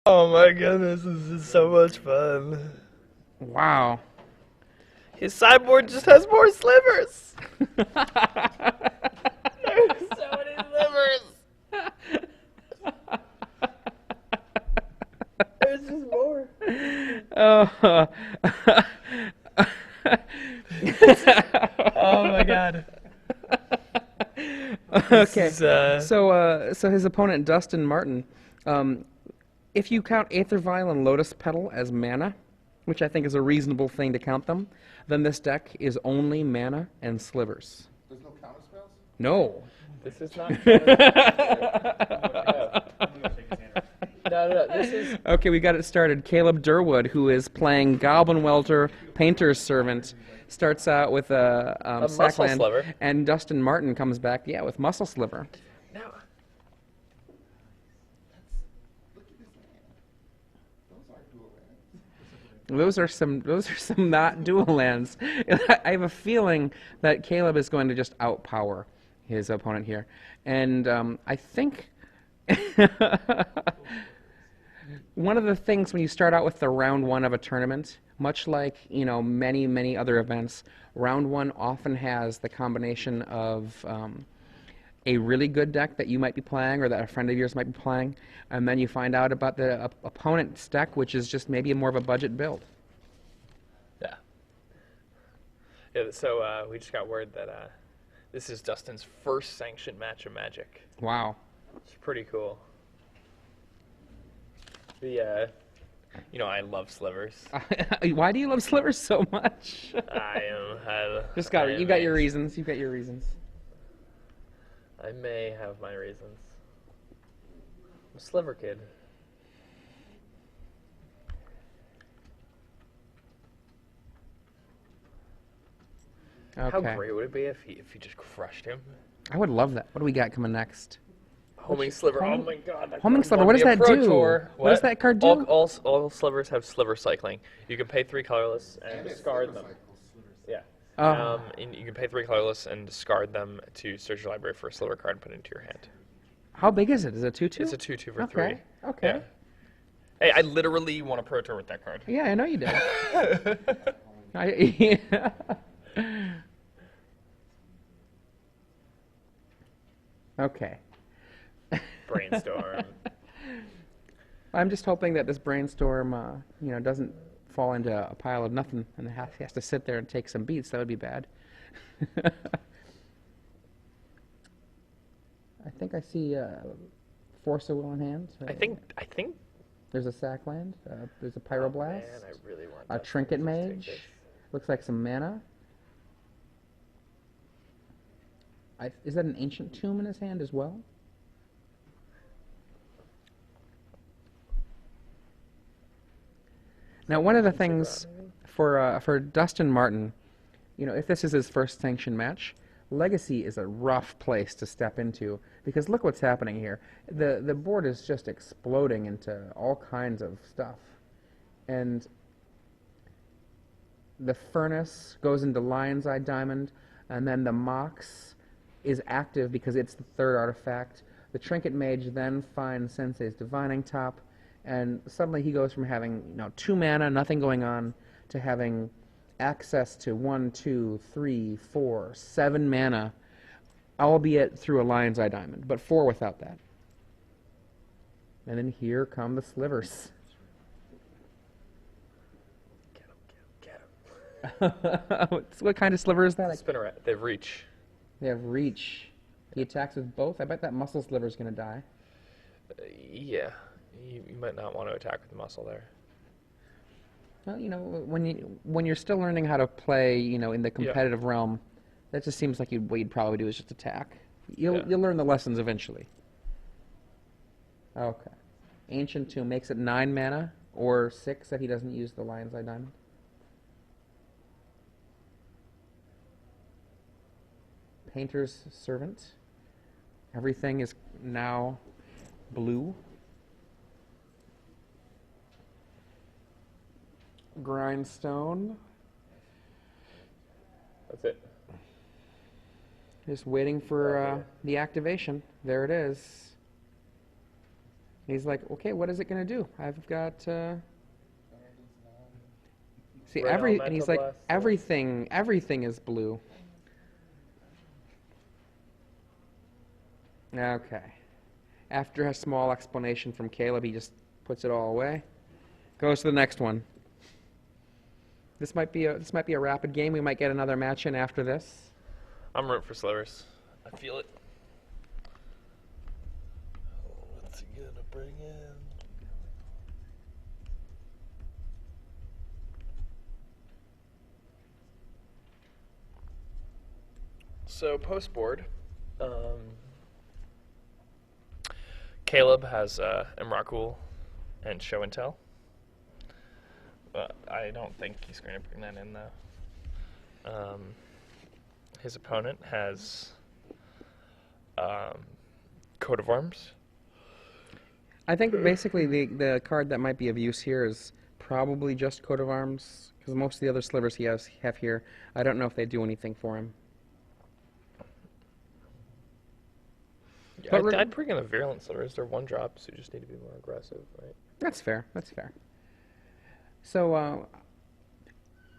Oh my goodness, this is so much fun. Wow. His sideboard just has more slivers. There's so many slivers. There's just more. Oh. Oh my god. Okay. This is, So his opponent Dustin Martyn, if you count Aether Vial and Lotus Petal as mana, which I think is a reasonable thing to count them, then this deck is only mana and slivers. There's no counter spells? No. this is not. No. This is. Okay, we got it started. Caleb Durwood, who is playing Goblin Welter, Painter's Servant, starts out with a Muscle Sackland, Sliver. and Dustin Martyn comes back, yeah, with Muscle Sliver. No. Look at this land. Those aren't dual lands. Those are some not dual lands. I have a feeling that Caleb is going to just outpower his opponent here, and I think one of the things when you start out with the round one of a tournament, much like many other events, round one often has the combination of a really good deck that you might be playing or that a friend of yours might be playing, and then you find out about the opponent's deck, which is just maybe more of a budget build. Yeah. Yeah. So we just got word that this is Dustin's first sanctioned match of Magic. Wow. It's pretty cool. I love slivers. Why do you love slivers so much? Just You got your reasons. You've got your reasons. I may have my reasons. I'm a sliver kid. Okay. How great would it be if he just crushed him? I would love that. What do we got coming next? Homing sliver. Oh my god. That Homing card sliver. won What does me a that Pro do? Tour. What does that card do? All slivers have sliver cycling. You can pay 3 colorless and discard them. Yeah. Oh. And you can pay 3 colorless and discard them to search your library for a sliver card and put it into your hand. How big is it? Is it 2/2? It's a 2/2 for Okay. 3. Okay. Yeah. Hey, I literally won a Pro Tour with that card. Yeah, I know you did. Okay. Brainstorm. I'm just hoping that this brainstorm, doesn't fall into a pile of nothing and has to sit there and take some beats. That would be bad. I think I see Force of Will in hand. I think. There's a Sackland. There's a Oh, Pyroblast. man, I really want A that. Trinket Just take Mage. this. Looks like some mana. Is that an Ancient Tomb in his hand as well? Now, one of the things for Dustin Martyn, if this is his first sanctioned match, Legacy is a rough place to step into because look what's happening here. The board is just exploding into all kinds of stuff, and the Furnace goes into Lion's Eye Diamond, and then the Mox is active because it's the third artifact. The Trinket Mage then finds Sensei's Divining Top, and suddenly he goes from having 2 mana, nothing going on, to having access to 1, 2, 3, 4, 7 mana, albeit through a Lion's Eye Diamond, but 4 without that. And then here come the slivers. Get him. What kind of sliver is that? Spinner. They have reach. They have reach. He attacks with both. I bet that muscle sliver is going to die. Yeah. You might not want to attack with the muscle there. Well, when you're still learning how to play, in the competitive realm, that just seems like what you'd probably do is just attack. You'll learn the lessons eventually. Okay. Ancient Tomb makes it 9 mana, or 6 if he doesn't use the Lion's Eye Diamond. Painter's Servant. Everything is now blue. Grindstone. That's it. Just waiting for the activation. There it is. He's like, okay, what is it going to do? I've got... See, Red and he's like, Elemental Blast, everything is blue. Okay. After a small explanation from Caleb, he just puts it all away. Goes to the next one. This might be a rapid game. We might get another match in after this. I'm rooting for Slivers. I feel it. What's he gonna bring in? So post board, Caleb has Emrakul and Show and Tell. I don't think he's going to bring that in though. His opponent has Coat of Arms. I think basically the card that might be of use here is probably just Coat of Arms, because most of the other slivers he have here, I don't know if they do anything for him. Yeah, I'd bring in the Virulent Slivers. They're one drops, so you just need to be more aggressive, right? That's fair. That's fair. So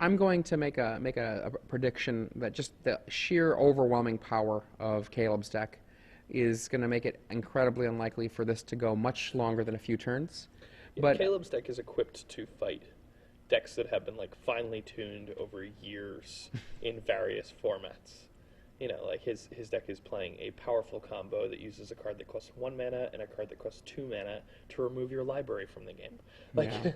I'm going to make a prediction that just the sheer overwhelming power of Caleb's deck is going to make it incredibly unlikely for this to go much longer than a few turns. Yeah, but Caleb's deck is equipped to fight decks that have been like finely tuned over years in various formats. You know, like his deck is playing a powerful combo that uses a card that costs 1 mana and a card that costs 2 mana to remove your library from the game. Like, yeah.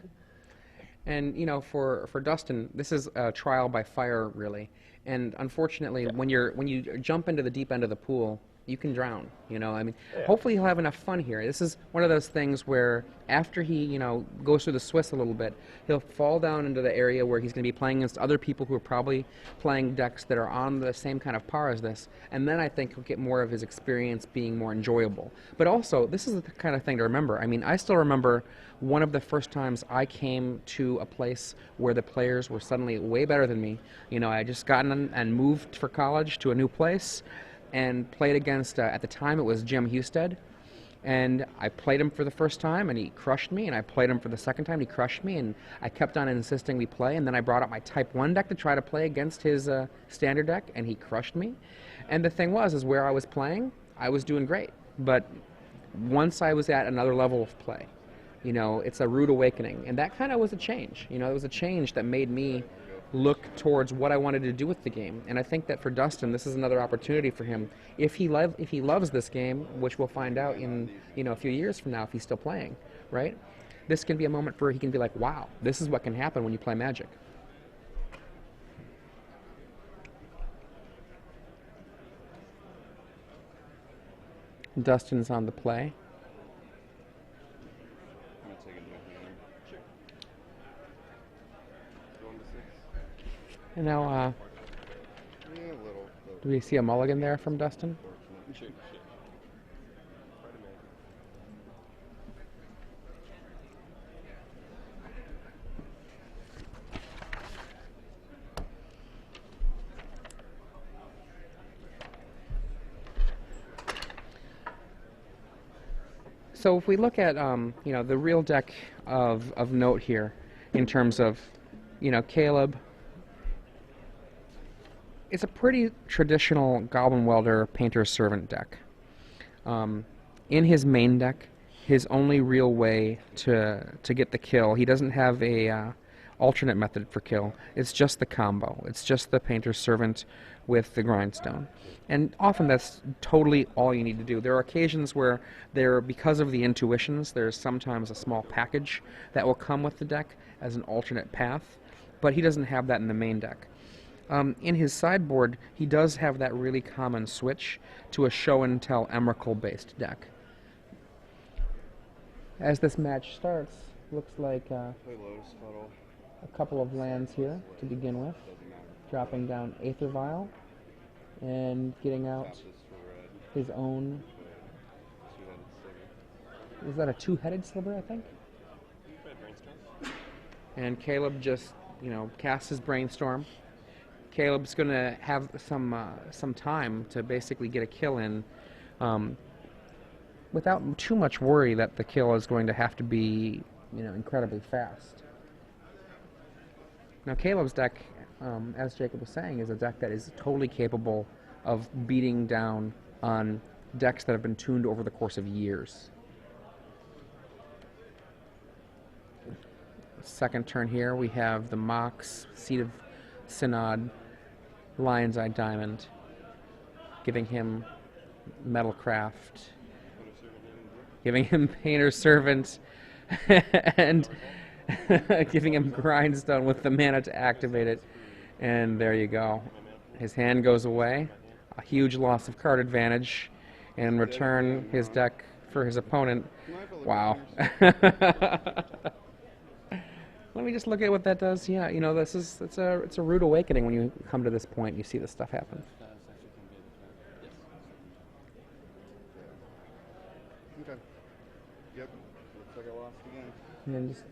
And you know, for Dustin, this is a trial by fire, really. And unfortunately, when you jump into the deep end of the pool, you can drown. You know, I mean, hopefully he'll have enough fun here. This is one of those things where after he, goes through the Swiss a little bit, he'll fall down into the area where he's going to be playing against other people who are probably playing decks that are on the same kind of par as this. And then I think he'll get more of his experience being more enjoyable. But also, this is the kind of thing to remember. I mean, I still remember one of the first times I came to a place where the players were suddenly way better than me. You know, I had just gotten and moved for college to a new place and played against, at the time it was Jim Husted, and I played him for the first time and he crushed me, and I played him for the second time and he crushed me, and I kept on insisting we play, and then I brought out my Type 1 deck to try to play against his standard deck, and he crushed me. And the thing is where I was playing, I was doing great, but once I was at another level of play, it's a rude awakening, and that kind of was a change. It was a change that made me look towards what I wanted to do with the game. And I think that for Dustin, this is another opportunity for him. If he loves this game, which we'll find out in a few years from now if he's still playing, right? This can be a moment where he can be like, wow, this is what can happen when you play Magic. Dustin's on the play. And now, do we see a mulligan there from Dustin? So if we look at, the real deck of note here, in terms of, Caleb. It's a pretty traditional Goblin Welder Painter's Servant deck. In his main deck, his only real way to get the kill, he doesn't have a alternate method for kill. It's just the combo. It's just the Painter's Servant with the Grindstone. And often that's totally all you need to do. There are occasions where because of the intuitions, there's sometimes a small package that will come with the deck as an alternate path, but he doesn't have that in the main deck. In his sideboard, he does have that really common switch to a Show and Tell Emrakul-based deck. As this match starts, looks like a couple of lands here to begin with. Dropping down Aether Vial and getting out his own... Is that a two-headed sliver, I think? And Caleb just, casts his Brainstorm. Caleb's going to have some time to basically get a kill in without too much worry that the kill is going to have to be, you know, incredibly fast. Now Caleb's deck, as Jacob was saying, is a deck that is totally capable of beating down on decks that have been tuned over the course of years. Second turn here, we have the Mox, Seed of Synod, Lion's Eye Diamond, giving him Metalcraft, giving him Painter's Servant, and giving him Grindstone with the mana to activate it. And there you go. His hand goes away, a huge loss of card advantage, and in return, his deck for his opponent. Wow. Let me just look at what that does. Yeah, you know, it's a rude awakening when you come to this point and you see this stuff happen. Okay. Yep. Looks like I lost again. And just,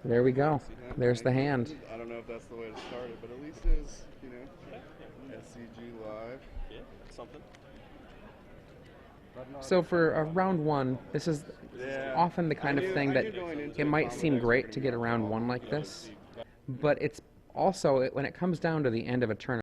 there we go. There's the hand. I don't know if that's the way to start it, but at least it's, you know, SCG live. Yeah, something. So for round one, this is often the kind of thing that it might seem great to get a round one like this, but it's also, when it comes down to the end of a tournament,